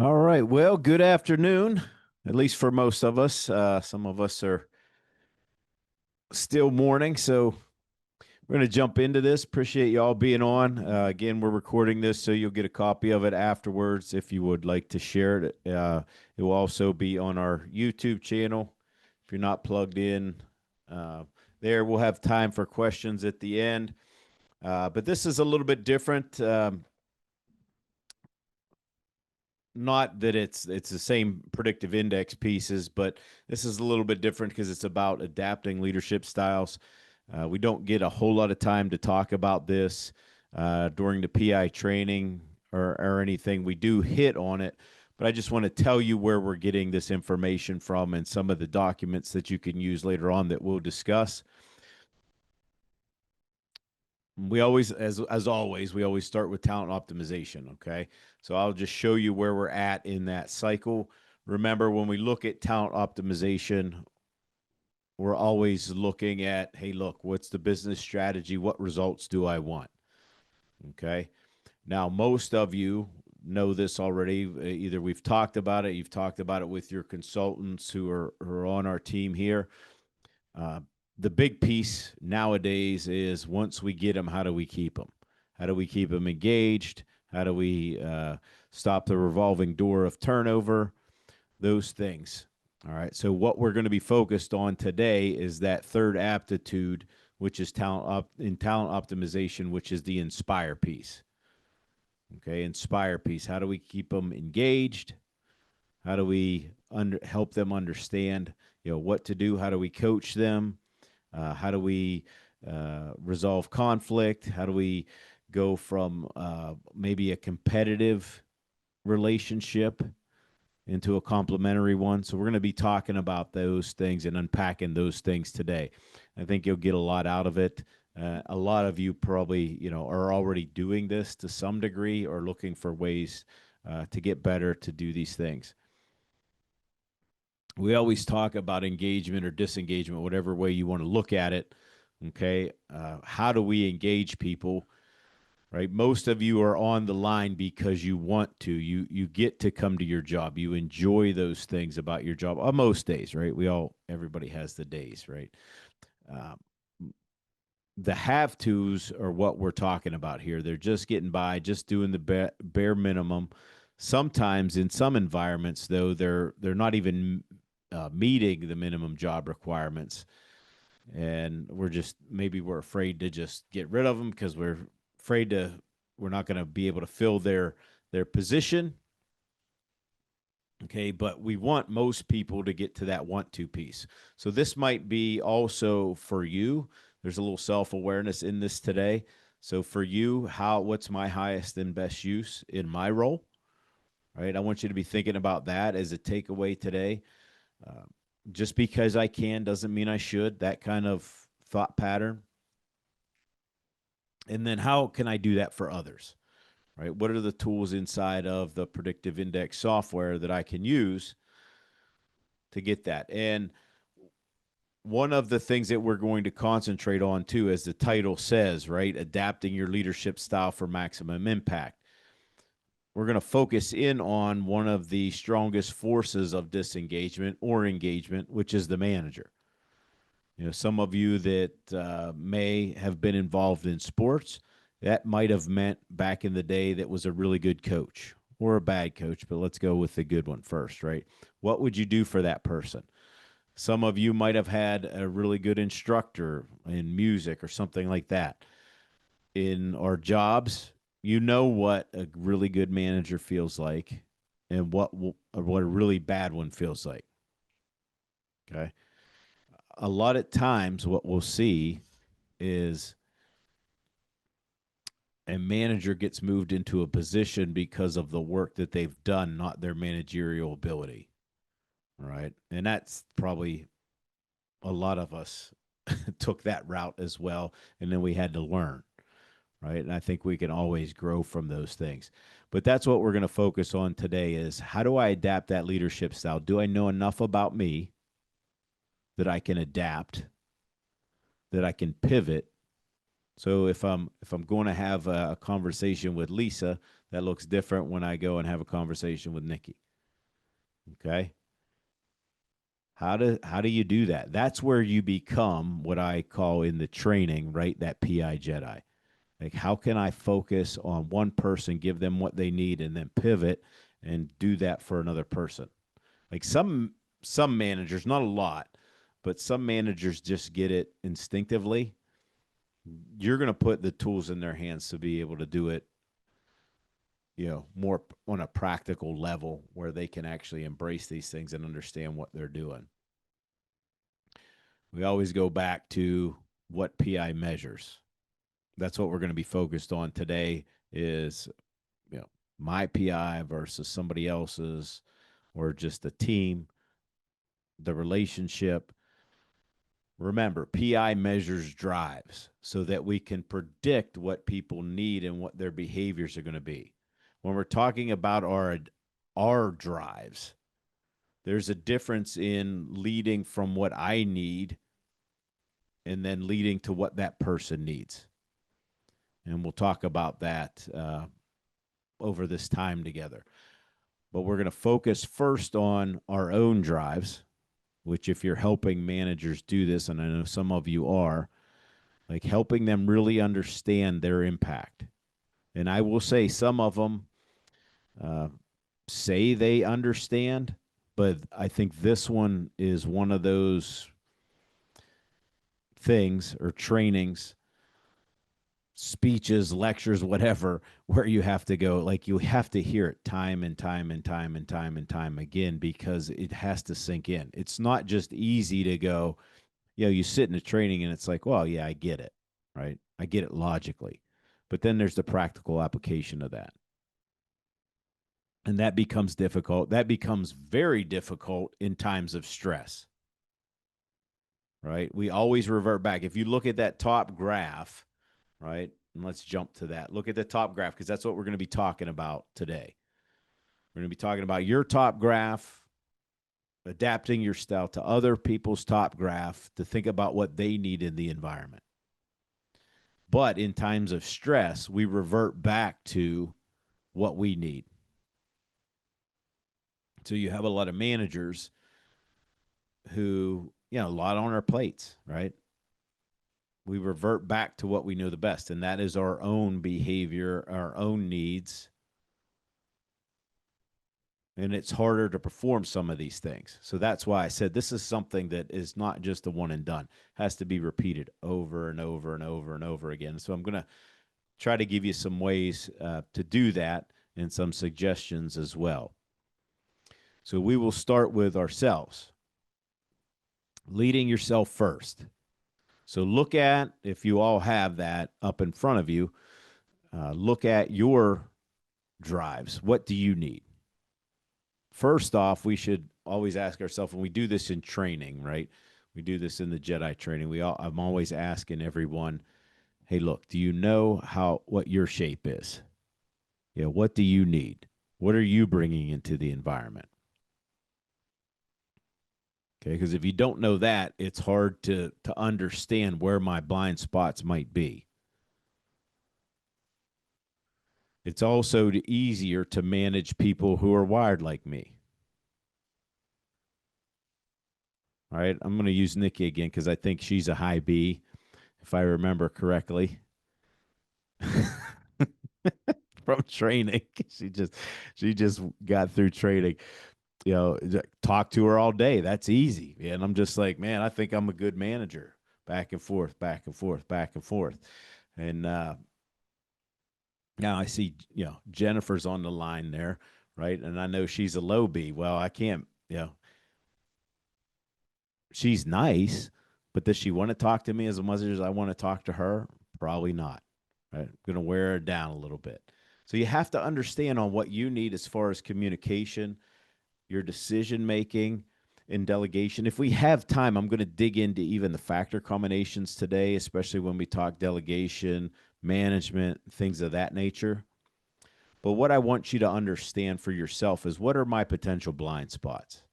All right. Well, good afternoon, at least for most of us. Some of us are still morning, so we're going to jump into this. Appreciate y'all being on. Again, we're recording this, so you'll get a copy of it afterwards if you would like to share it. It will also be on our YouTube channel. If you're not plugged in uh, there, we'll have time for questions at the end. But this is a little bit different. Not that it's the same predictive index pieces, but this is a little bit different because it's about adapting leadership styles. We don't get a whole lot of time to talk about this during the PI training or anything. We do hit on it, but I just want to tell you where we're getting this information from and some of the documents that you can use later on that we'll discuss. We always, as always, we always start with talent optimization. Okay, so I'll just show you where we're at in that cycle. Remember, when we look at talent optimization, we're always looking at, hey, look, what's the business strategy? What results do I want? Okay. Now, most of you know this already. Either we've talked about it, you've talked about it with your consultants who are on our team here. Uh, the big piece nowadays is once we get them, how do we keep them? How do we keep them engaged? How do we stop the revolving door of turnover? Those things. All right. So, what we're going to be focused on today is that third aptitude, which is talent optimization, which is the inspire piece. Okay. Inspire piece. How do we keep them engaged? How do we help them understand, what to do? How do we coach them? How do we resolve conflict? How do we go from maybe a competitive relationship into a complementary one? So we're going to be talking about those things and unpacking those things today. I think you'll get a lot out of it. A lot of you probably, are already doing this to some degree or looking for ways to get better to do these things. We always talk about engagement or disengagement, whatever way you want to look at it. Okay. How do we engage people? Right. Most of you are on the line because you want to. You get to come to your job. You enjoy those things about your job on most days, right? Everybody has the days, right? Uh, the have tos are what we're talking about here. They're just getting by, just doing the bare minimum. Sometimes in some environments, though, they're not even meeting the minimum job requirements, and we're afraid to just get rid of them because we're not going to be able to fill their position. Okay, but we want most people to get to that want to piece. So this might be also for you. There's a little self-awareness in this today. So for you, what's my highest and best use in my role? Right? I want you to be thinking about that as a takeaway today. Uh, just because I can doesn't mean I should. That kind of thought pattern. And then how can I do that for others? Right? What are the tools inside of the predictive index software that I can use to get that? And one of the things that we're going to concentrate on too, as the title says, right? Adapting your leadership style for maximum impact. We're going to focus in on one of the strongest forces of disengagement or engagement, which is the manager. Some of you that may have been involved in sports, that might have meant back in the day that was a really good coach or a bad coach, but let's go with the good one first, right? What would you do for that person? Some of you might have had a really good instructor in music or something like that. In our jobs, you know what a really good manager feels like and what a really bad one feels like. Okay. A lot of times, what we'll see is a manager gets moved into a position because of the work that they've done, not their managerial ability. Right. And that's probably a lot of us took that route as well. And then we had to learn. Right. And I think we can always grow from those things. But that's what we're going to focus on today is how do I adapt that leadership style? Do I know enough about me that I can adapt, that I can pivot So if I'm going to have a conversation with Lisa, that looks different when I go and have a conversation with Nikki. Okay? How do you do that? That's where you become what I call in the training, right? That PI Jedi. Like, how can I focus on one person, give them what they need, and then pivot and do that for another person? Like some managers, not a lot, but some managers just get it instinctively. You're going to put the tools in their hands to be able to do it, more on a practical level where they can actually embrace these things and understand what they're doing. We always go back to what PI measures. That's what we're going to be focused on today is, my PI versus somebody else's or just the team, the relationship. Remember, PI measures drives so that we can predict what people need and what their behaviors are going to be. When we're talking about our drives, there's a difference in leading from what I need and then leading to what that person needs. And we'll talk about that over this time together. But we're going to focus first on our own drives, which, if you're helping managers do this, and I know some of you are, like helping them really understand their impact. And I will say some of them uh, say they understand, but I think this one is one of those things or trainings, speeches, lectures, whatever, where you have to go, like you have to hear it time and time and time and time and time again because it has to sink in. It's not just easy to go, you sit in a training and it's like, well, yeah, I get it, right? I get it logically. But then there's the practical application of that. And that becomes difficult. That becomes very difficult in times of stress, right? We always revert back. If you look at that top graph, right? And let's jump to that. Look at the top graph because that's what we're going to be talking about today. We're going to be talking about your top graph, adapting your style to other people's top graph to think about what they need in the environment. But in times of stress, we revert back to what we need. So you have a lot of managers who, a lot on our plates, right? We revert back to what we know the best, and that is our own behavior, our own needs. And it's harder to perform some of these things. So that's why I said this is something that is not just a one and done. It has to be repeated over and over and over and over again. So I'm going to try to give you some ways to do that and some suggestions as well. So we will start with ourselves. Leading yourself first. So look at, if you all have that up in front of you, look at your drives. What do you need? First off, we should always ask ourselves, and we do this in training, right? We do this in the Jedi training. I'm always asking everyone, hey, look, do you know what your shape is? What do you need? What are you bringing into the environment? Okay, because if you don't know that, it's hard to understand where my blind spots might be. It's also easier to manage people who are wired like me. All right, I'm going to use Nikki again because I think she's a high B, if I remember correctly. From training, she just got through training. Talk to her all day. That's easy. And I'm just like, man, I think I'm a good manager. Back and forth, back and forth, back and forth. And now I see, Jennifer's on the line there, right? And I know she's a low B. Well, I can't, she's nice, but does she want to talk to me as much as I want to talk to her? Probably not. Right? I'm going to wear her down a little bit. So you have to understand on what you need as far as communication, your decision making, and delegation. If we have time, I'm going to dig into even the factor combinations today, especially when we talk delegation, management, things of that nature. But what I want you to understand for yourself is, what are my potential blind spots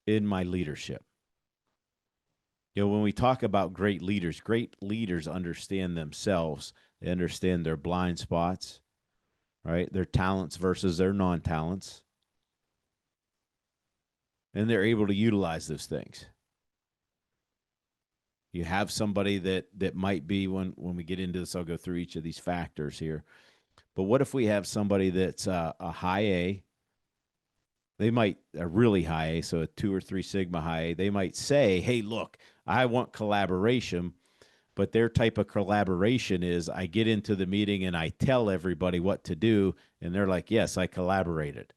in my leadership? When we talk about great leaders understand themselves. They understand their blind spots, right? Their talents versus their non-talents, and they're able to utilize those things. You have somebody that might be, when we get into this, I'll go through each of these factors here. But what if we have somebody that's a high A? They might a really high A, so a 2 or 3 sigma high A. They might say, "Hey, look, I want collaboration." But their type of collaboration is, I get into the meeting and I tell everybody what to do, and they're like, "Yes, I collaborated."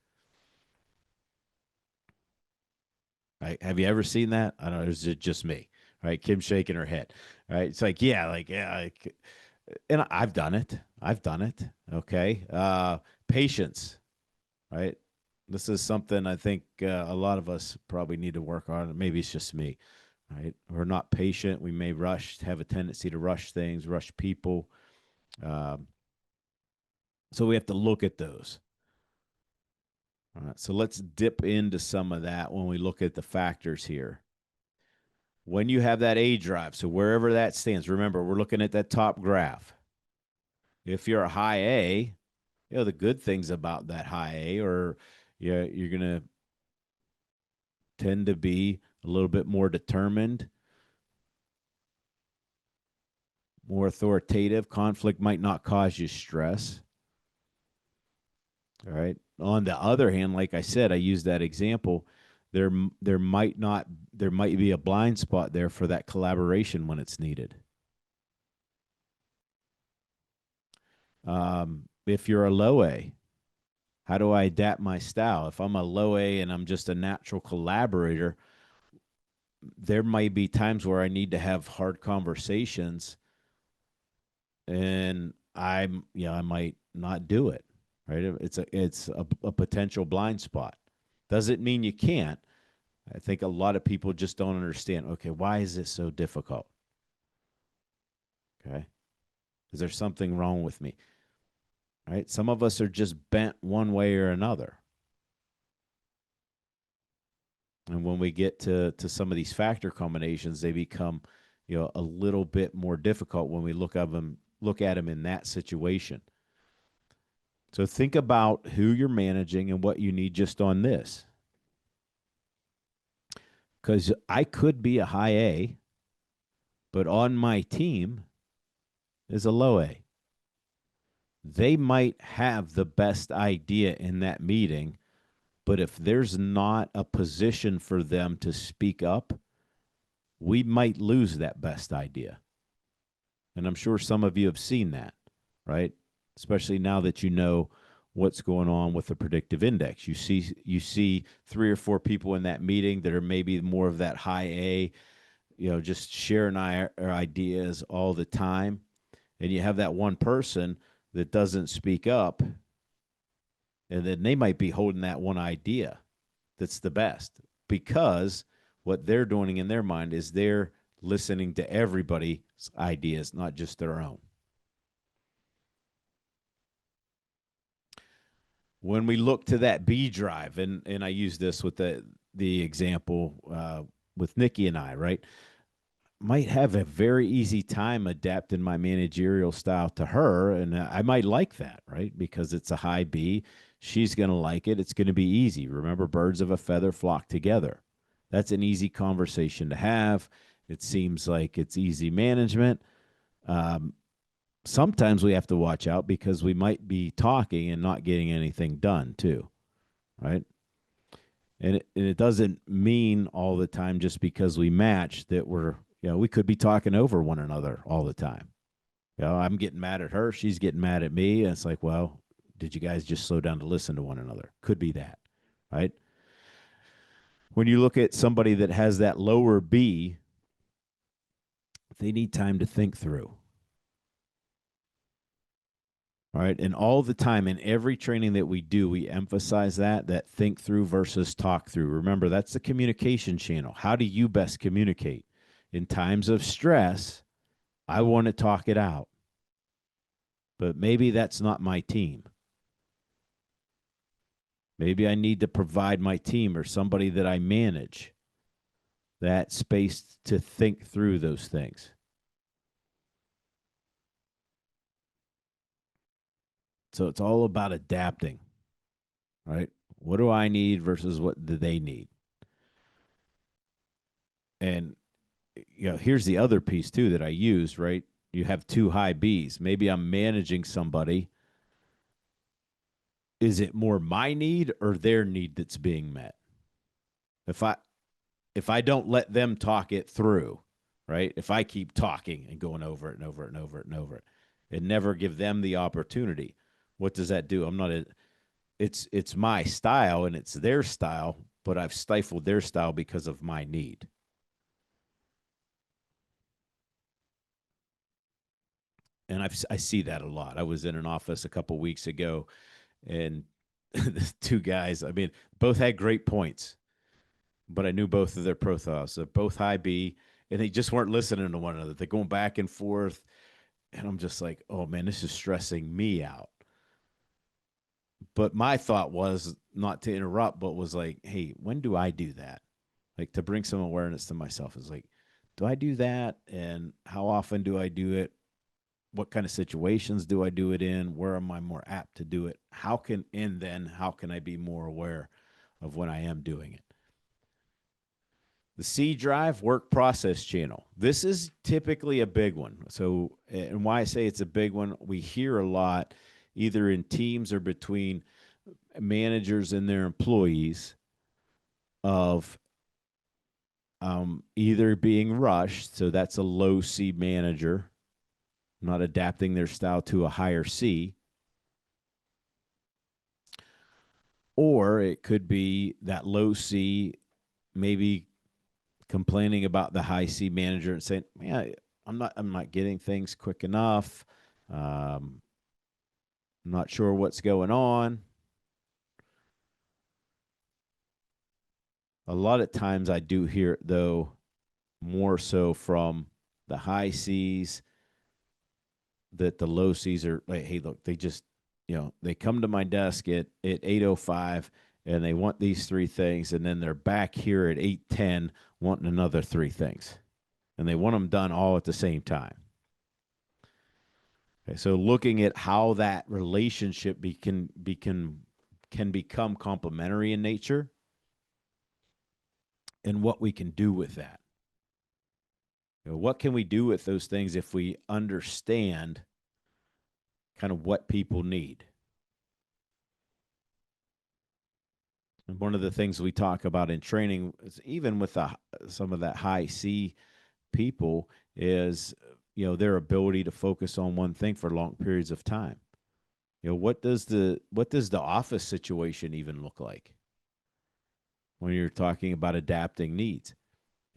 Right? Have you ever seen that? I don't know. Is it just me? Right? Kim shaking her head. Right? It's like yeah, and I've done it. I've done it. Okay. Patience. Right? This is something I think a lot of us probably need to work on. Maybe it's just me. Right? We're not patient. We may have a tendency to rush things, rush people. Um, so we have to look at those. All right. So let's dip into some of that when we look at the factors here. When you have that A drive, so wherever that stands, remember, we're looking at that top graph. If you're a high A, the good things about that high A, or you're going to tend to be a little bit more determined, more authoritative. Conflict might not cause you stress. All right. On the other hand, like I said, I used that example. There, there might not, there might be a blind spot there for that collaboration when it's needed. If you're a low A, how do I adapt my style? If I'm a low A and I'm just a natural collaborator, there might be times where I need to have hard conversations, and I might not do it. Right? It's a potential blind spot. Does it mean you can't? I think a lot of people just don't understand. Okay, why is this so difficult? Okay, is there something wrong with me? Right? Some of us are just bent one way or another. And when we get to some of these factor combinations, they become, a little bit more difficult when we look at them in that situation. So think about who you're managing and what you need just on this. Because I could be a high A, but on my team is a low A. They might have the best idea in that meeting, but if there's not a position for them to speak up, we might lose that best idea. And I'm sure some of you have seen that, right? Especially now that you know what's going on with the predictive index. You see 3 or 4 people in that meeting that are maybe more of that high A, just sharing our ideas all the time. And you have that one person that doesn't speak up, and then they might be holding that one idea that's the best, because what they're doing in their mind is they're listening to everybody's ideas, not just their own. When we look to that B drive, and I use this with the example with Nikki and I, right? Might have a very easy time adapting my managerial style to her, and I might like that, right? Because it's a high B. She's going to like it. It's going to be easy. Remember, birds of a feather flock together. That's an easy conversation to have. It seems like it's easy management. Um, Sometimes we have to watch out because we might be talking and not getting anything done too, right? And it doesn't mean all the time, just because we match, that we could be talking over one another all the time. I'm getting mad at her, she's getting mad at me, and it's like, well, did you guys just slow down to listen to one another? Could be that, right? When you look at somebody that has that lower B, they need time to think through. All right. And all the time in every training that we do, we emphasize that think through versus talk through. Remember, that's the communication channel. How do you best communicate? In times of stress, I want to talk it out, but maybe that's not my team. Maybe I need to provide my team or somebody that I manage that space to think through those things. So it's all about adapting, right? What do I need versus what do they need? And here's the other piece too that I use, right? You have two high Bs. Maybe I'm managing somebody. Is it more my need or their need that's being met? If I if I don't let them talk it through, right? If I keep talking and going over it and over it and over it and over it, and never give them the opportunity, what does that do? I'm not a, it's my style and it's their style, but I've stifled their style because of my need. And I see that a lot. I was in an office a couple weeks ago, and the two guys, I mean, both had great points, but I knew both of their profiles. They're both high B, and they just weren't listening to one another. They're going back and forth, and I'm just like, oh man, this is stressing me out. But my thought was not to interrupt, but was like, hey, when do I do that? Like to bring some awareness to myself is like, do I do that? And how often do I do it? What kind of situations do I do it in? Where am I more apt to do it? How can I be more aware of when I am doing it? The C drive work process channel. This is typically a big one. So, and why I say it's a big one, we hear a lot either in teams or between managers and their employees of either being rushed. So that's a low C manager, not adapting their style to a higher C. Or it could be that low C maybe complaining about the high C manager and saying, "Man, I'm not getting things quick enough. Um, I'm not sure what's going on." A lot of times I do hear it though, more so from the high C's, that the low C's are like, "Hey, look, they just, they come to my desk at 8:05 and they want these three things, and then they're back here at 8:10 wanting another three things, and they want them done all at the same time." Okay, so looking at how that relationship can become complementary in nature, and what we can do with that. What can we do with those things if we understand kind of what people need? And one of the things we talk about in training is even with some of that high C people is their ability to focus on one thing for long periods of time. What does the office situation even look like when you're talking about adapting needs?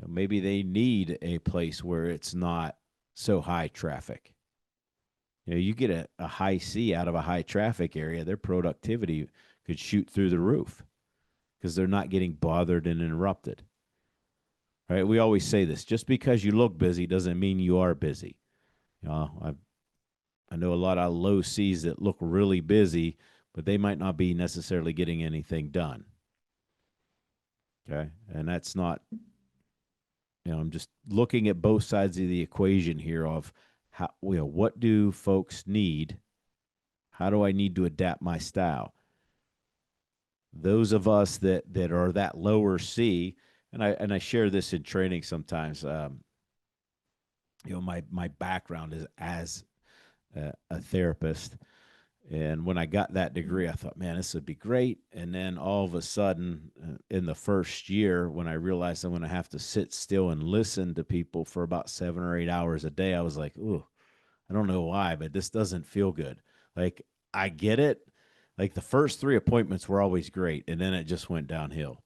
Maybe they need a place where it's not so high traffic. You get a high C out of a high traffic area, their productivity could shoot through the roof because they're not getting bothered and interrupted. Right? We always say this: just because you look busy doesn't mean you are busy. I know a lot of low C's that look really busy, but they might not be necessarily getting anything done. Okay, and that's not. I'm just looking at both sides of the equation here of how, what do folks need? How do I need to adapt my style? Those of us that are that lower C, and I share this in training sometimes. My background is as a therapist, and when I got that degree, I thought, man, this would be great. And then all of a sudden, in the first year, when I realized I'm going to have to sit still and listen to people for about 7 or 8 hours a day, I was like, ooh, I don't know why, but this doesn't feel good. Like, I get it. Like, the first three appointments were always great, and then it just went downhill.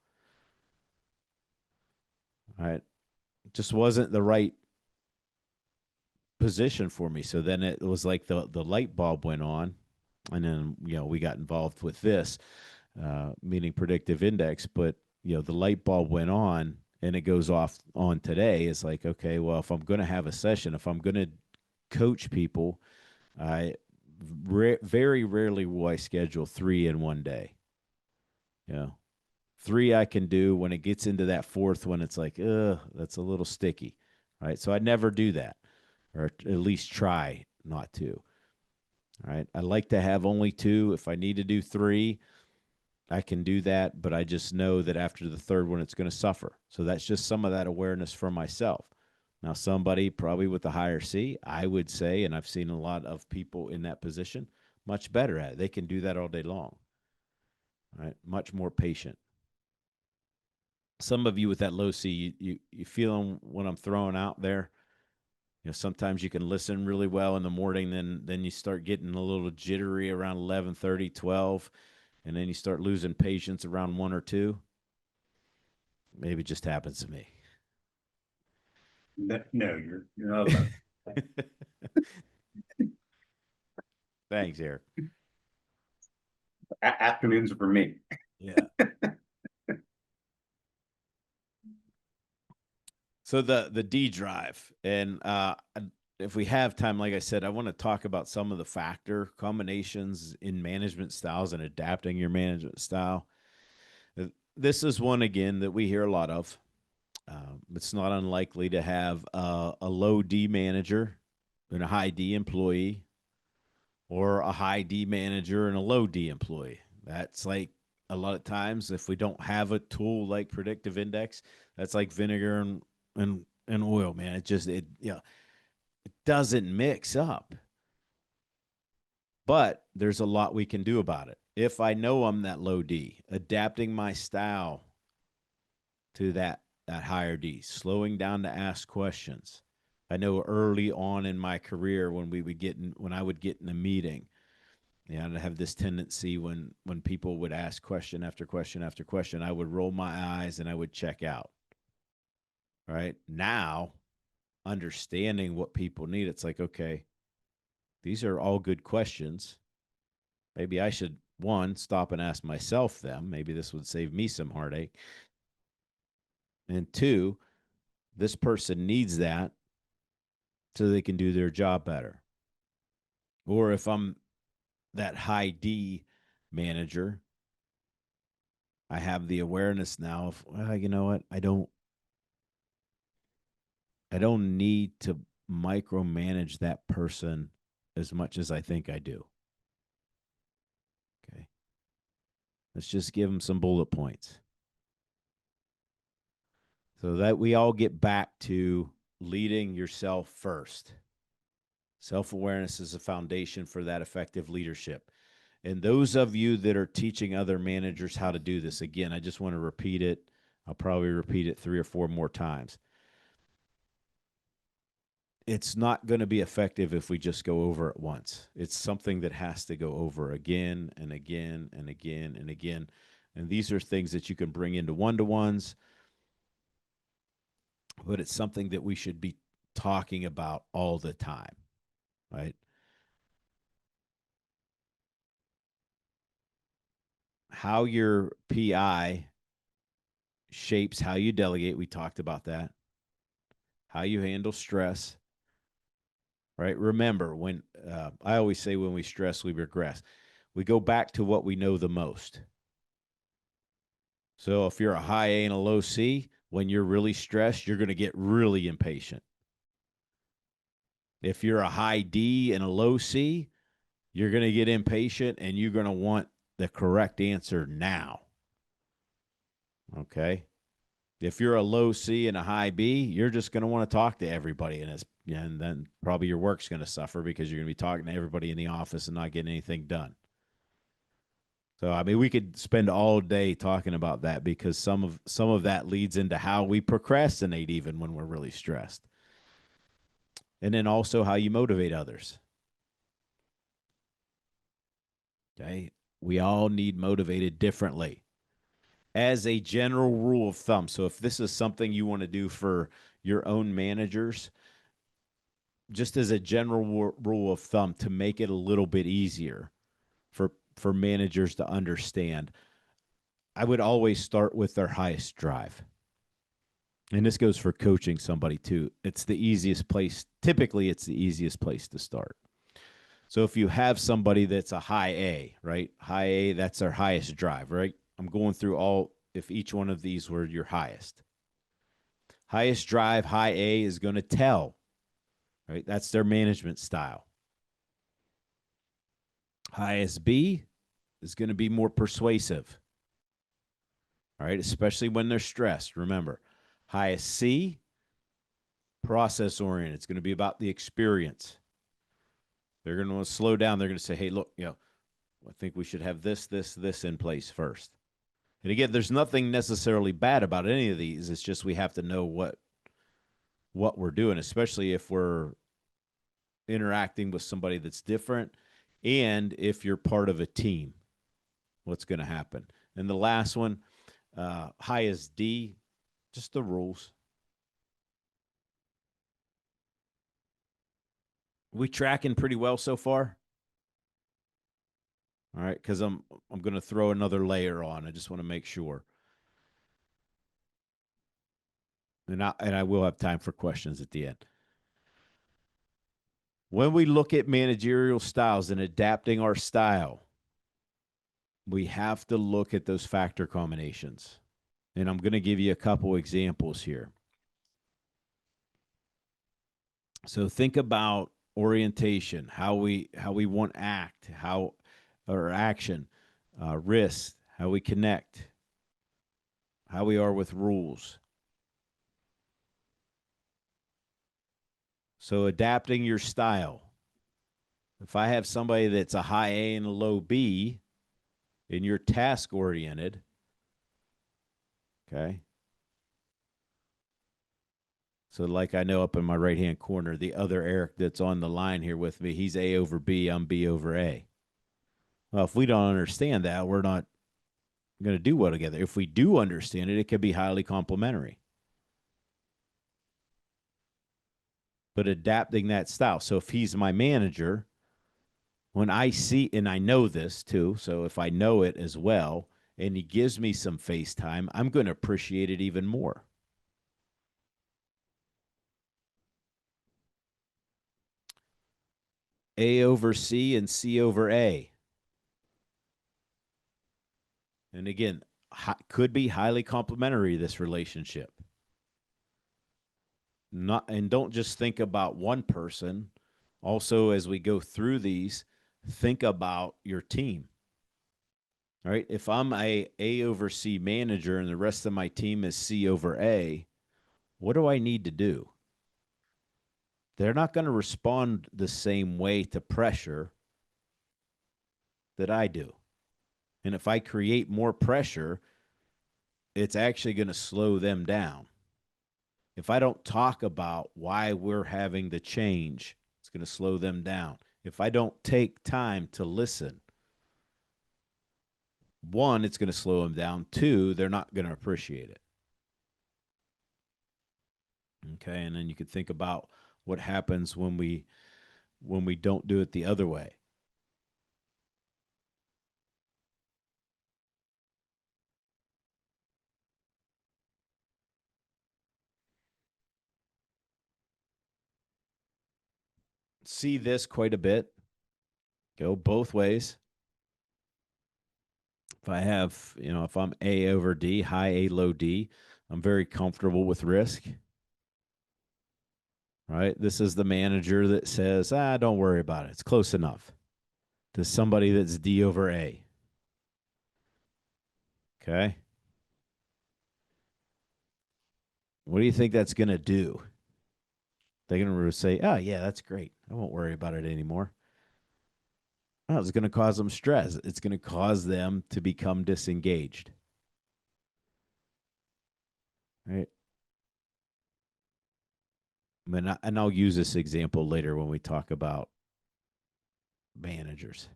All right. It just wasn't the right position for me. So then it was like the light bulb went on, and then we got involved with this, meaning predictive index. But the light bulb went on, and it goes off on today. It's like, okay, well, if I'm going to have a session, if I'm going to coach people, I very rarely will I schedule three in one day. You know, 3 I can do. When it gets into that fourth one, it's like, that's a little sticky. Right. So I never do that, or at least try not to. All right. I like to have only 2. If I need to do 3, I can do that, but I just know that after the third one, it's going to suffer. So that's just some of that awareness for myself. Now, somebody probably with a higher C, I would say, and I've seen a lot of people in that position, much better at it. They can do that all day long, right? Much more patient. Some of you with that low C, you feeling what I'm throwing out there? You know, sometimes you can listen really well in the morning, then you start getting a little jittery around 11:30, 12, and then you start losing patience around 1 or 2. Maybe it just happens to me. No, you're not alone. Thanks, Eric. Afternoons are for me. Yeah. So the D drive, and if we have time, like I said, I want to talk about some of the factor combinations in management styles and adapting your management style. This is one again that we hear a lot of. It's not unlikely to have a low D manager and a high D employee, or a high D manager and a low D employee. That's like a lot of times if we don't have a tool like predictive index, that's like vinegar and oil, man. It doesn't mix up. But there's a lot we can do about it. If I know I'm that low D, adapting my style to that higher D, slowing down to ask questions. I know early on in my career when I would get in a meeting, and I have this tendency when people would ask question after question after question, I would roll my eyes and I would check out. Right now, understanding what people need, it's like, okay, these are all good questions. Maybe I should, one, stop and ask myself them. Maybe this would save me some heartache. And two, this person needs that so they can do their job better. Or if I'm that high D manager, I have the awareness now of, well, you know what? I don't need to micromanage that person as much as I think I do. Okay. Let's just give them some bullet points. So that we all get back to leading yourself first. Self awareness is a foundation for that effective leadership. And those of you that are teaching other managers how to do this, again, I just want to repeat it. I'll probably repeat it 3 or 4 more times. It's not going to be effective if we just go over it once. It's something that has to go over again and again and again and again. And these are things that you can bring into one-to-ones, but it's something that we should be talking about all the time, right? How your PI shapes how you delegate. We talked about that. How you handle stress, right? Remember, when I always say when we stress, we regress. We go back to what we know the most. So if you're a high A and a low C, when you're really stressed, you're going to get really impatient. If you're a high D and a low C, you're going to get impatient and you're going to want the correct answer now. Okay. If you're a low C and a high B, you're just going to want to talk to everybody, and then probably your work's going to suffer because you're going to be talking to everybody in the office and not getting anything done. So I mean, we could spend all day talking about that because some of that leads into how we procrastinate even when we're really stressed. And then also how you motivate others. Okay? We all need motivated differently. As a general rule of thumb, so if this is something you want to do for your own managers, just as a general rule of thumb to make it a little bit easier for managers to understand, I would always start with their highest drive. And this goes for coaching somebody too. It's the easiest place. Typically, it's the easiest place to start. So if you have somebody that's a high A, right? High A, that's their highest drive, right? I'm going through if each one of these were your highest. Highest drive, high A is going to tell, right? That's their management style. Highest B is going to be more persuasive, all right, especially when they're stressed. Remember, highest C, process oriented. It's going to be about the experience. They're going to slow down. They're going to say, hey, look, I think we should have this in place first. And again, there's nothing necessarily bad about any of these. It's just we have to know what we're doing, especially if we're interacting with somebody that's different and if you're part of a team, what's going to happen. And the last one, high as D, just the rules. We tracking pretty well so far. All right, because I'm going to throw another layer on. I just want to make sure, and I will have time for questions at the end. When we look at managerial styles and adapting our style, we have to look at those factor combinations. And I'm going to give you a couple examples here. So think about orientation, how we want act, how or action, risk, how we connect, how we are with rules. So adapting your style. If I have somebody that's a high A and a low B, and you're task oriented, okay. So, like I know up in my right hand corner, the other Eric that's on the line here with me, he's A over B, I'm B over A. Well, if we don't understand that, we're not going to do well together. If we do understand it, it can be highly complementary. But adapting that style. So, if he's my manager, when I see, and I know this too, so if I know it as well, and he gives me some face time, I'm going to appreciate it even more. A over C and C over A. And again, could be highly complementary, this relationship. Not, and don't just think about one person. Also, as we go through these, think about your team. All right. If I'm A over C manager and the rest of my team is C over A, what do I need to do? They're not going to respond the same way to pressure that I do. And if I create more pressure, it's actually going to slow them down. If I don't talk about why we're having the change, it's going to slow them down. If I don't take time to listen, one, it's going to slow them down. Two, they're not going to appreciate it. Okay, and then you could think about what happens when we don't do it the other way. See this quite a bit. Go both ways. If I have, if I'm A over D, high A, low D, I'm very comfortable with risk. Right? This is the manager that says, don't worry about it. It's close enough. To somebody that's D over A. Okay. What do you think that's going to do? They're going to say, oh, yeah, that's great. I won't worry about it anymore. Oh, it's going to cause them stress. It's going to cause them to become disengaged. Right. And I'll use this example later when we talk about managers.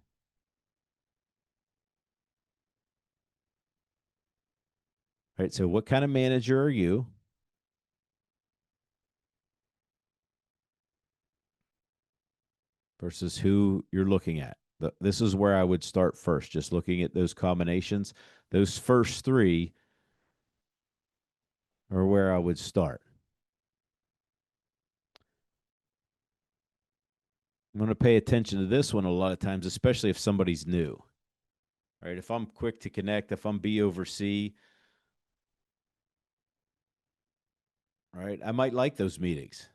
All right. So, what kind of manager are you? Versus who you're looking at. This is where I would start first, just looking at those combinations. Those first three are where I would start. I'm going to pay attention to this one a lot of times, especially if somebody's new. Right? If I'm quick to connect, if I'm B over C, All right. I might like those meetings.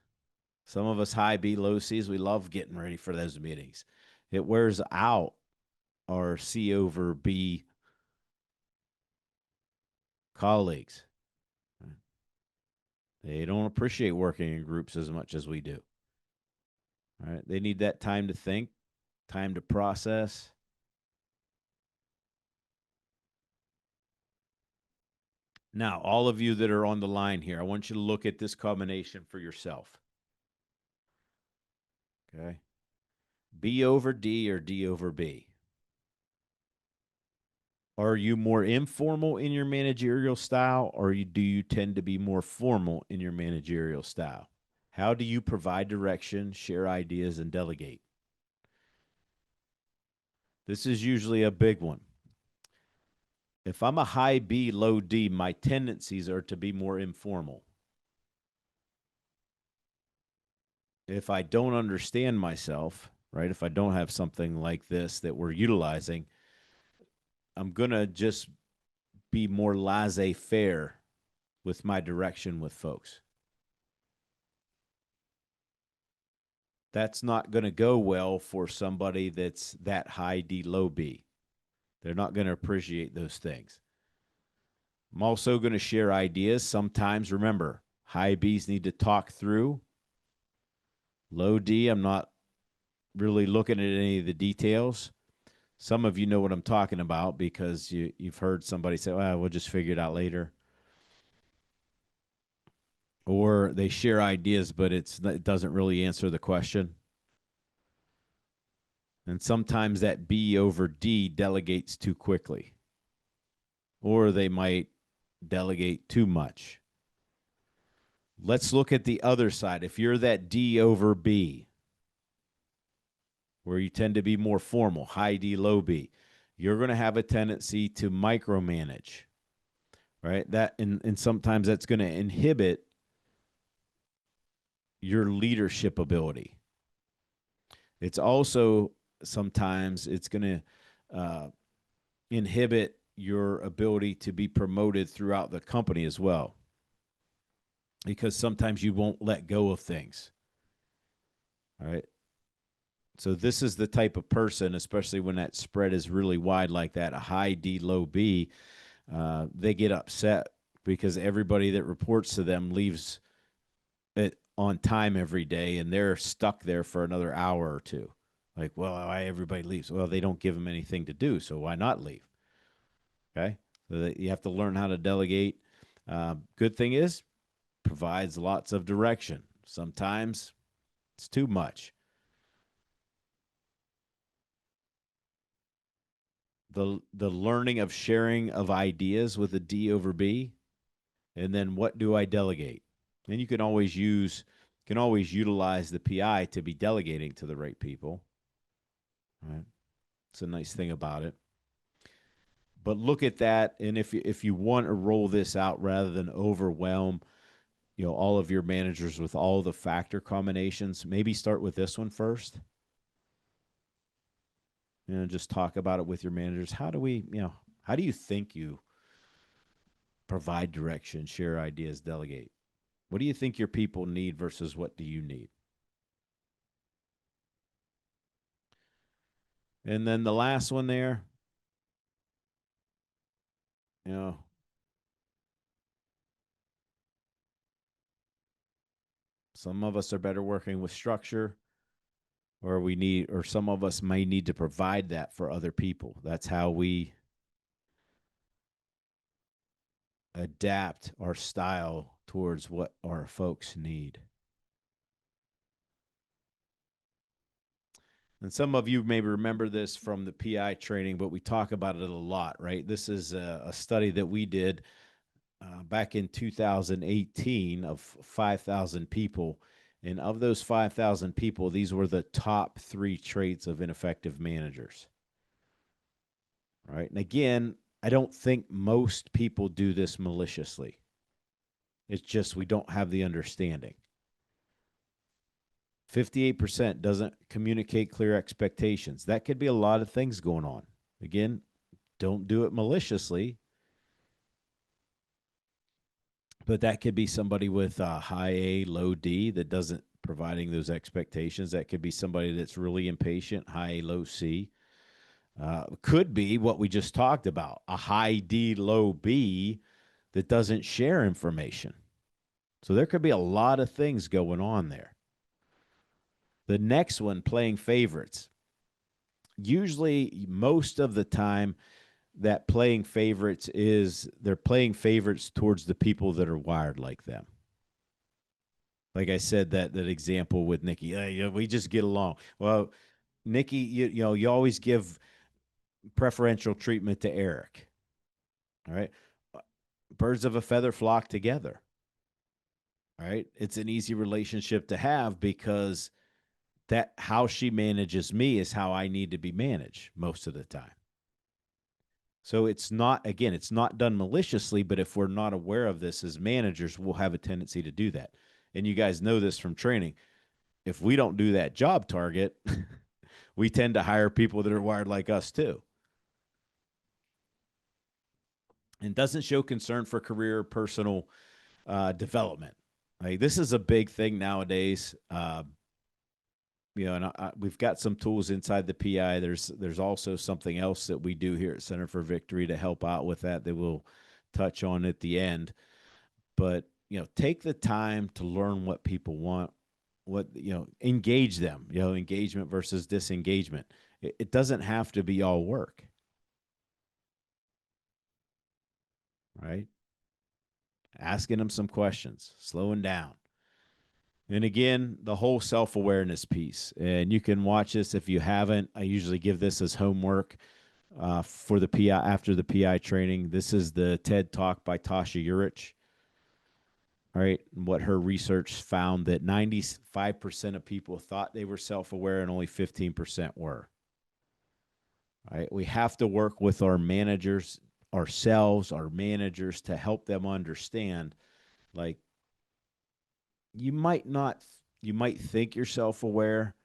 Some of us high B, low C's, we love getting ready for those meetings. It wears out our C over B colleagues. They don't appreciate working in groups as much as we do. All right. They need that time to think, time to process. Now, all of you that are on the line here, I want you to look at this combination for yourself. Okay. B over D or D over B? Are you more informal in your managerial style, or do you tend to be more formal in your managerial style? How do you provide direction, share ideas, and delegate? This is usually a big one. If I'm a high B, low D, my tendencies are to be more informal. If I don't understand myself, right, if I don't have something like this that we're utilizing, I'm going to just be more laissez faire with my direction with folks. That's not going to go well for somebody that's that high D, low B. They're not going to appreciate those things. I'm also going to share ideas. Sometimes, remember, high Bs need to talk through. Low D, I'm not really looking at any of the details. Some of you know what I'm talking about because you've heard somebody say, well, we'll just figure it out later. Or they share ideas, but it doesn't really answer the question. And sometimes that B over D delegates too quickly. Or they might delegate too much. Let's look at the other side. If you're that D over B, where you tend to be more formal, high D, low B, you're going to have a tendency to micromanage, right? And sometimes that's going to inhibit your leadership ability. It's also sometimes it's going to inhibit your ability to be promoted throughout the company as well, because sometimes you won't let go of things. All right. So this is the type of person, especially when that spread is really wide like that, a high D, low B, they get upset because everybody that reports to them leaves it on time every day, and they're stuck there for another hour or two. Like, well, why everybody leaves? Well, they don't give them anything to do, so why not leave? Okay, so you have to learn how to delegate. Good thing is, provides lots of direction. Sometimes it's too much. The learning of sharing of ideas with a D over B, and then what do I delegate? And you can always utilize the PI to be delegating to the right people. Right, it's a nice thing about it. But look at that, and if you want to roll this out rather than overwhelm, all of your managers with all the factor combinations, maybe start with this one first. Just talk about it with your managers. How do you think you provide direction, share ideas, delegate? What do you think your people need versus what do you need? And then the last one there, you know, some of us are better working with structure, or some of us may need to provide that for other people. That's how we adapt our style towards what our folks need. And some of you may remember this from the PI training, but we talk about it a lot, right? This is a study that we did back in 2018 of 5,000 people. And of those 5,000 people, these were the top 3 traits of ineffective managers. Right. And again, I don't think most people do this maliciously. It's just we don't have the understanding. 58% doesn't communicate clear expectations. That could be a lot of things going on. Again, don't do it maliciously. But that could be somebody with a high A, low D that doesn't providing those expectations. That could be somebody that's really impatient, high A, low C. Could be what we just talked about, a high D, low B that doesn't share information. So there could be a lot of things going on there. The next one, playing favorites. Usually, most of the time, that playing favorites is they're playing favorites towards the people that are wired like them. Like I said, that example with Nikki, we just get along. Well, Nikki, you always give preferential treatment to Eric. All right, birds of a feather flock together. All right, it's an easy relationship to have because that how she manages me is how I need to be managed most of the time. So it's not, again, it's not done maliciously, but if we're not aware of this as managers, we'll have a tendency to do that. And you guys know this from training. If we don't do that job target, we tend to hire people that are wired like us too. And doesn't show concern for career or personal development. Like this is a big thing nowadays. And we've got some tools inside the PI. There's also something else that we do here at Center for Victory to help out with that we'll touch on at the end. But take the time to learn what people want, what engage them. Engagement versus disengagement. It doesn't have to be all work, right? Asking them some questions, slowing down. And again, the whole self awareness piece. And you can watch this if you haven't. I usually give this as homework for the PI after the PI training. This is the TED Talk by Tasha Urich. All right. And what her research found that 95% of people thought they were self aware and only 15% were. All right. We have to work with our managers, ourselves, our managers to help them understand like, you might not, you might think you're self aware,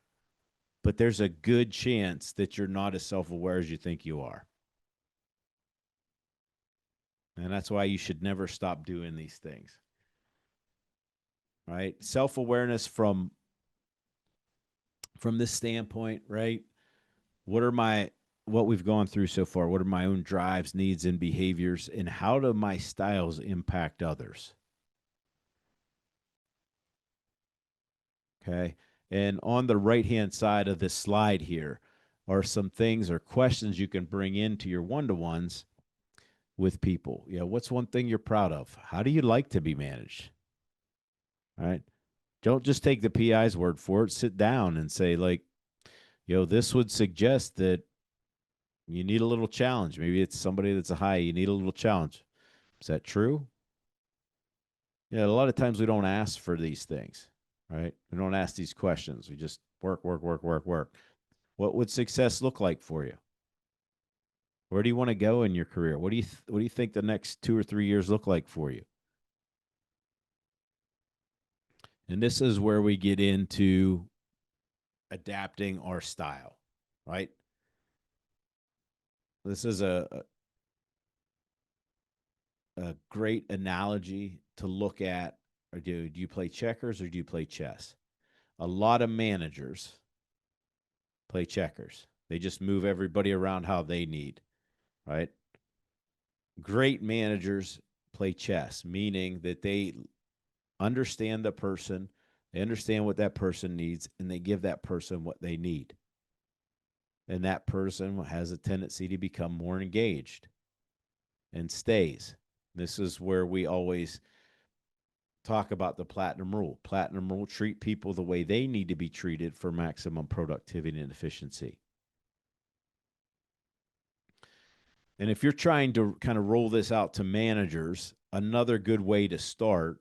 but there's a good chance that you're not as self aware as you think you are. And that's why you should never stop doing these things. Right? Self awareness from this standpoint, right? What are my what we've gone through so far? What are my own drives, needs, and behaviors? And how do my styles impact others? Okay. And on the right hand side of this slide here are some things or questions you can bring into your one to ones with people. What's one thing you're proud of? How do you like to be managed? All right. Don't just take the PI's word for it. Sit down and say, like, this would suggest that you need a little challenge. Maybe it's somebody that's a high, you need a little challenge. Is that true? Yeah, a lot of times we don't ask for these things, right? We don't ask these questions. We just work, work, work, work, work. What would success look like for you? Where do you want to go in your career? What do you think the next 2 or 3 years look like for you? And this is where we get into adapting our style, right? This is a great analogy to look at. Or do you play checkers or do you play chess? A lot of managers play checkers. They just move everybody around how they need, right? Great managers play chess, meaning that they understand the person, they understand what that person needs, and they give that person what they need. And that person has a tendency to become more engaged and stays. This is where we always talk about the platinum rule. Platinum rule: treat people the way they need to be treated for maximum productivity and efficiency. And if you're trying to kind of roll this out to managers, another good way to start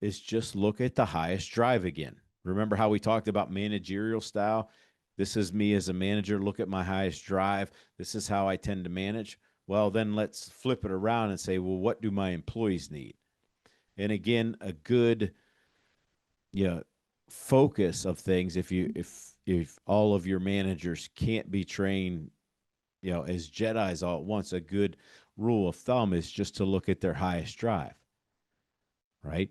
is just look at the highest drive again. Remember how we talked about managerial style? This is me as a manager. Look at my highest drive. This is how I tend to manage. Well, then let's flip it around and say, well, what do my employees need? And again, a good focus of things, if all of your managers can't be trained as Jedis all at once, a good rule of thumb is just to look at their highest drive. right?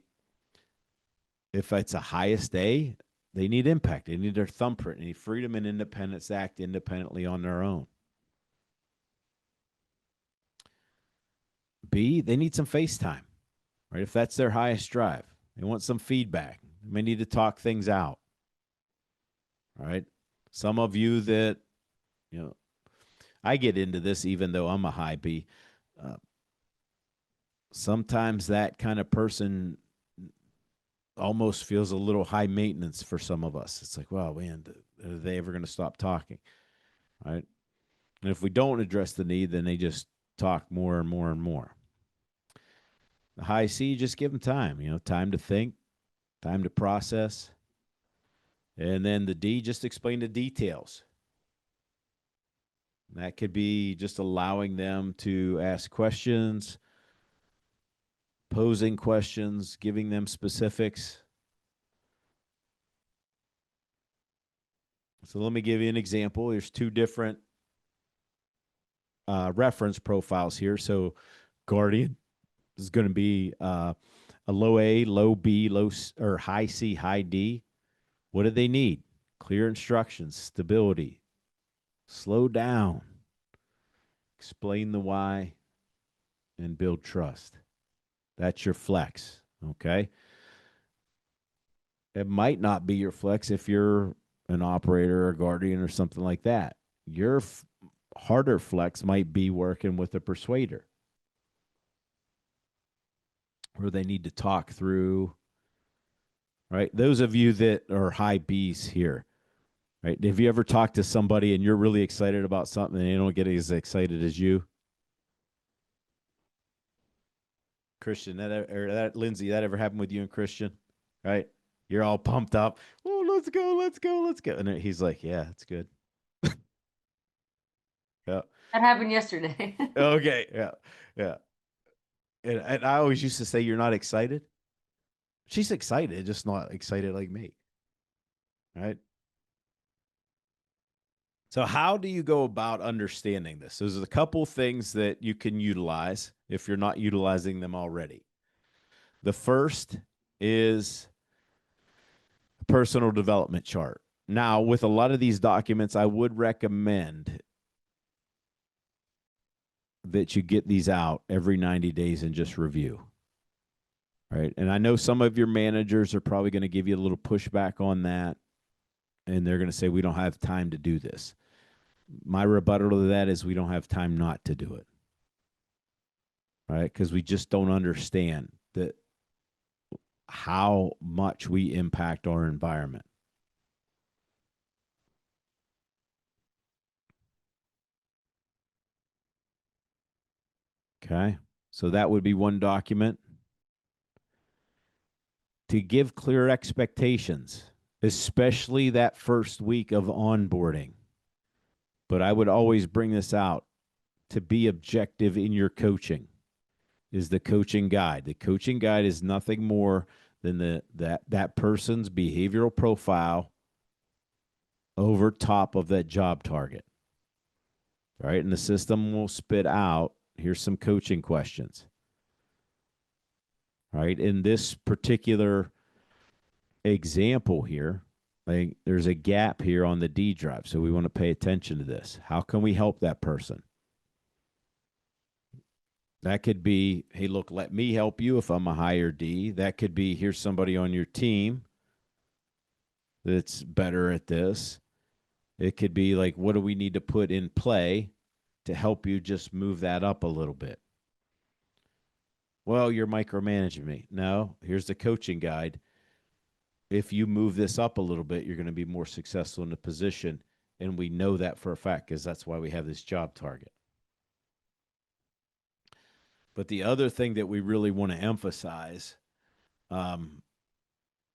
If it's a highest A, they need impact. They need their thumbprint. They need freedom and independence to act independently on their own. B, they need some face time, right? If that's their highest drive, they want some feedback. They may need to talk things out. All right. Some of you that, you know, I get into this even though I'm a high B. Uh, Sometimes that kind of person almost feels a little high maintenance for some of us. It's like, well, man, are they ever going to stop talking? Right. And if we don't address the need, then they just talk more and more and more. The high C, just give them time, time to think, time to process. And then the D, just explain the details. That could be just allowing them to ask questions, posing questions, giving them specifics. So let me give you an example. There's two different reference profiles here. So Guardian is going to be a low A, low B, or high C, high D. What do they need? Clear instructions, stability, slow down, explain the why, and build trust. That's your flex. Okay. It might not be your flex if you're an operator or guardian or something like that. Your harder flex might be working with a persuader where they need to talk through, right? Those of you that are high Bs here, right? Have you ever talked to somebody and you're really excited about something and they don't get as excited as you? Christian, that Lindsay, that ever happened with you and Christian, right? You're all pumped up. Oh, let's go, let's go, let's go. And he's like, yeah, it's good. Yeah. That happened yesterday. Okay. Yeah. Yeah. And I always used to say, you're not excited. She's excited, just not excited like me. Right. So, how do you go about understanding this? There's a couple things that you can utilize if you're not utilizing them already. The first is a personal development chart. Now, with a lot of these documents, I would recommend that you get these out every 90 days and just review. Right. And I know some of your managers are probably going to give you a little pushback on that. And they're going to say, we don't have time to do this. My rebuttal to that is we don't have time not to do it. Right. Because we just don't understand that how much we impact our environment. Okay. So that would be one document. To give clear expectations, especially that first week of onboarding. But I would always bring this out to be objective in your coaching is the coaching guide. The coaching guide is nothing more than that person's behavioral profile over top of that job target. All right. And the system will spit out, here's some coaching questions. All right. In this particular example here, like there's a gap here on the D drive. So we want to pay attention to this. How can we help that person? That could be, hey, look, let me help you if I'm a higher D. That could be, here's somebody on your team that's better at this. It could be like, what do we need to put in play to help you just move that up a little bit? Well, you're micromanaging me. No, here's the coaching guide. If you move this up a little bit, you're going to be more successful in the position. And we know that for a fact because that's why we have this job target. But the other thing that we really want to emphasize are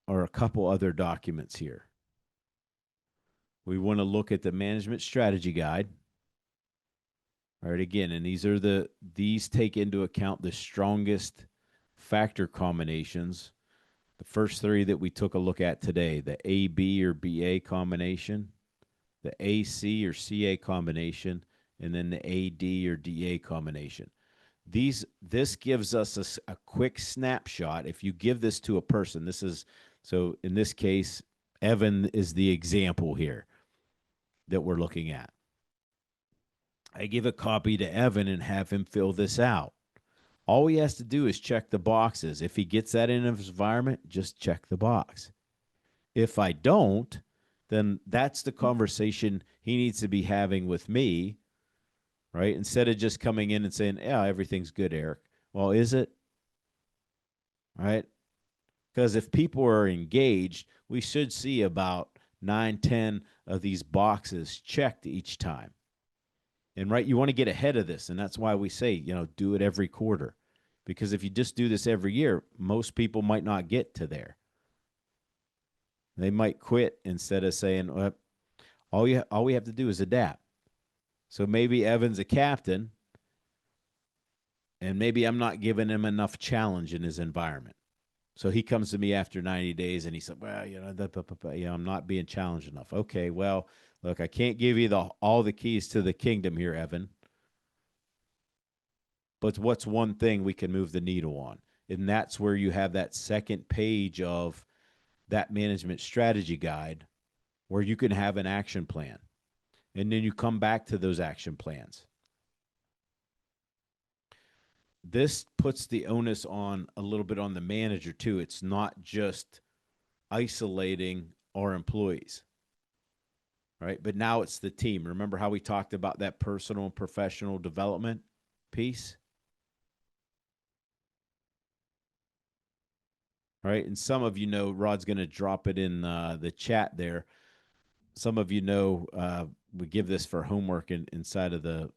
a couple other documents here. We want to look at the management strategy guide. All right, again, and these take into account the strongest factor combinations. The first three that we took a look at today, the AB or BA combination, the AC or CA combination, and then the AD or DA combination. This gives us a quick snapshot. If you give this to a person, this is so in this case, Evan is the example here that we're looking at. I give a copy to Evan and have him fill this out. All he has to do is check the boxes. If he gets that in his environment, just check the box. If I don't, then that's the conversation he needs to be having with me, right? Instead of just coming in and saying, yeah, everything's good, Eric. Well, is it? Right? Because if people are engaged, we should see about 9, 10 of these boxes checked each time. And right, you want to get ahead of this. And that's why we say, do it every quarter. Because if you just do this every year, most people might not get to there. They might quit instead of saying, well, all we have to do is adapt. So maybe Evan's a captain, and maybe I'm not giving him enough challenge in his environment. So he comes to me after 90 days and he said, well, I'm not being challenged enough. Okay, well, look, I can't give you all the keys to the kingdom here, Evan. But what's one thing we can move the needle on? And that's where you have that second page of that management strategy guide where you can have an action plan. And then you come back to those action plans. This puts the onus on a little bit on the manager too. It's not just isolating our employees, right? But now it's the team. Remember how we talked about that personal and professional development piece? Right. And some of Rod's going to drop it in the chat there. Some of we give this for homework inside of the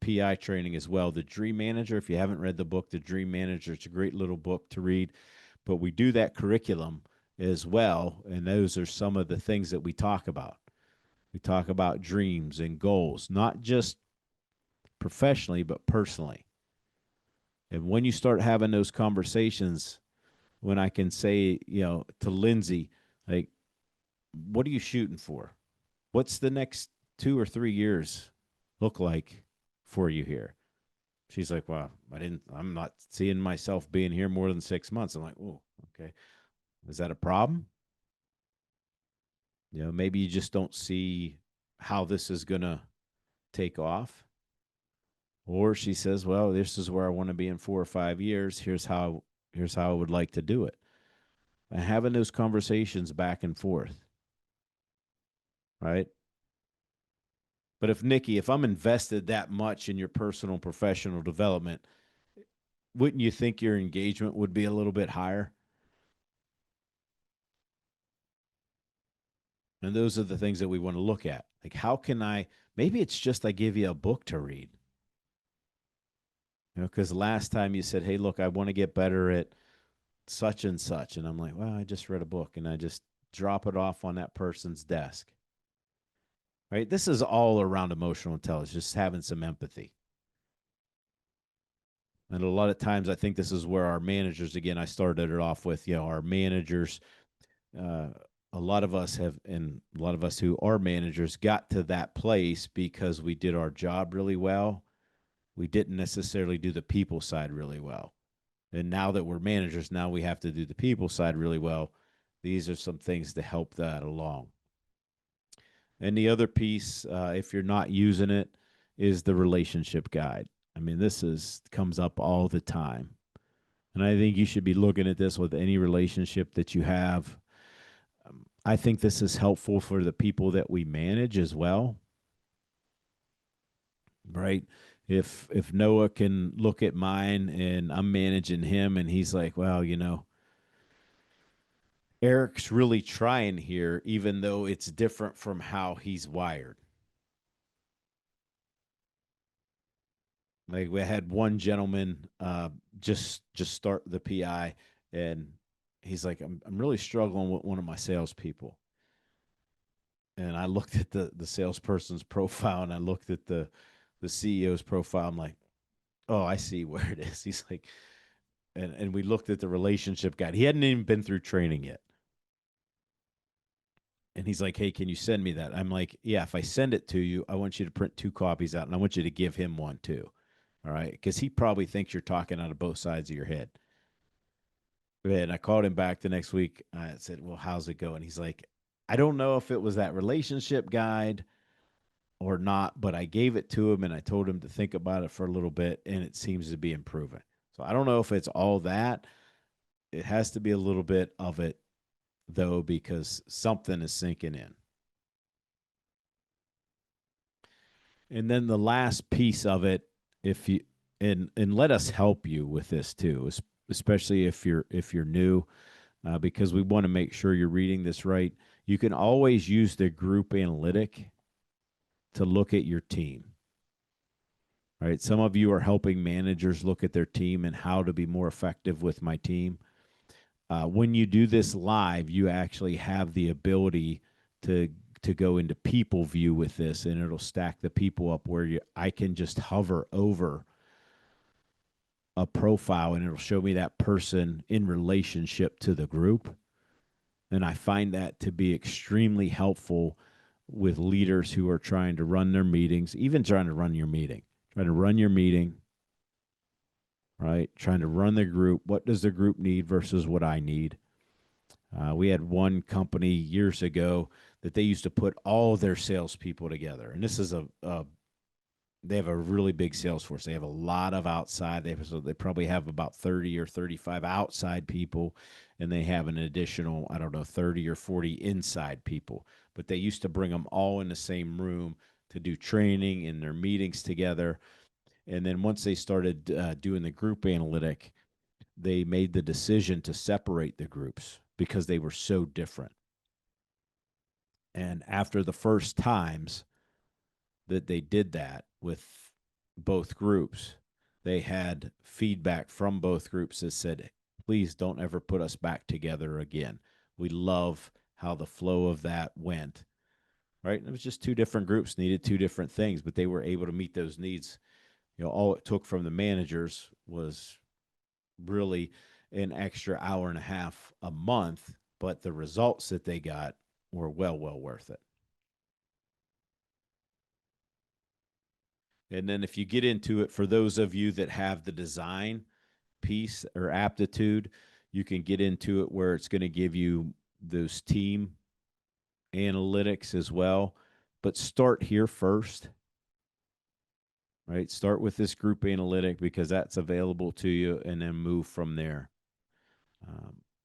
PI training as well. The Dream Manager, if you haven't read the book, The Dream Manager, it's a great little book to read. But we do that curriculum as well. And those are some of the things that we talk about. We talk about dreams and goals, not just professionally, but personally. And when you start having those conversations, when I can say, to Lindsay, like, what are you shooting for? What's the next 2 or 3 years look like for you here? She's like, well, I'm not seeing myself being here more than 6 months. I'm like, oh, okay. Is that a problem? Maybe you just don't see how this is going to take off. Or she says, well, this is where I want to be in 4 or 5 years. Here's how I would like to do it. And having those conversations back and forth. Right? But if I'm invested that much in your personal and professional development, wouldn't you think your engagement would be a little bit higher? And those are the things that we want to look at. Like, how can maybe it's just I give you a book to read. Because last time you said, hey, look, I want to get better at such and such. And I'm like, well, I just read a book, and I just drop it off on that person's desk. Right? This is all around emotional intelligence, just having some empathy. And a lot of times I think this is where our managers, again, I started it off with, our managers, uh, a lot of us who are managers got to that place because we did our job really well. We didn't necessarily do the people side really well. And now that we're managers, now we have to do the people side really well. These are some things to help that along. And the other piece, if you're not using it, is the relationship guide. I mean, comes up all the time. And I think you should be looking at this with any relationship that you have. I think this is helpful for the people that we manage as well. Right? If Noah can look at mine and I'm managing him and he's like, well, Eric's really trying here, even though it's different from how he's wired. Like, we had one gentleman just start the PI, and he's like, I'm really struggling with one of my salespeople. And I looked at the salesperson's profile, and I looked at the CEO's profile. I'm like, oh, I see where it is. He's like, and we looked at the relationship guide. He hadn't even been through training yet. And he's like, hey, can you send me that? I'm like, yeah, if I send it to you, I want you to print 2 copies out, and I want you to give him one too. All right. Because he probably thinks you're talking out of both sides of your head. And I called him back the next week. I said, "Well, how's it going?" He's like, "I don't know if it was that relationship guide or not, but I gave it to him and I told him to think about it for a little bit, and it seems to be improving." So I don't know if it's all that. It has to be a little bit of it, though, because something is sinking in. And then the last piece of it, if you and let us help you with this too, especially if you're new, because we want to make sure you're reading this right. You can always use the group analytic to look at your team. Right? Some of you are helping managers look at their team and how to be more effective with my team. When you do this live, you actually have the ability to go into people view with this, and it'll stack the people up where I can just hover over a profile and it'll show me that person in relationship to the group. And I find that to be extremely helpful with leaders who are trying to run their meetings, even trying to run your meeting, trying to run your meeting, right? Trying to run the group. What does the group need versus what I need? We had one company years ago that they used to put all their salespeople together, and this is they have a really big sales force. They have a lot of outside. They probably have about 30 or 35 outside people, and they have an additional, I don't know, 30 or 40 inside people. But they used to bring them all in the same room to do training and their meetings together. And then once they started doing the group analytic, they made the decision to separate the groups because they were so different. And after the first times that they did that with both groups, they had feedback from both groups that said, "Please don't ever put us back together again. We love how the flow of that went." Right? And it was just two different groups needed two different things, but they were able to meet those needs. All it took from the managers was really an extra hour and a half a month, but the results that they got were well worth it. And then if you get into it, for those of you that have the design piece or aptitude, you can get into it where it's going to give you those team analytics as well. But start here first, right? Start with this group analytic because that's available to you, and then move from there.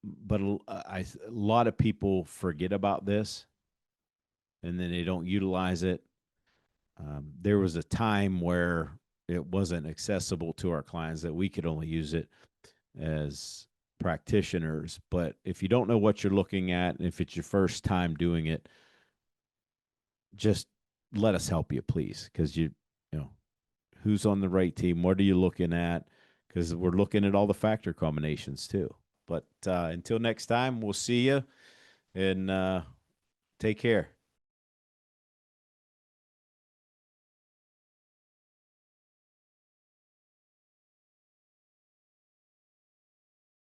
But a lot of people forget about this and then they don't utilize it. There was a time where it wasn't accessible to our clients, that we could only use it as practitioners. But if you don't know what you're looking at, and if it's your first time doing it, just let us help you, please, because you know who's on the right team, what are you looking at? Because we're looking at all the factor combinations too. But until next time, we'll see you, and take care.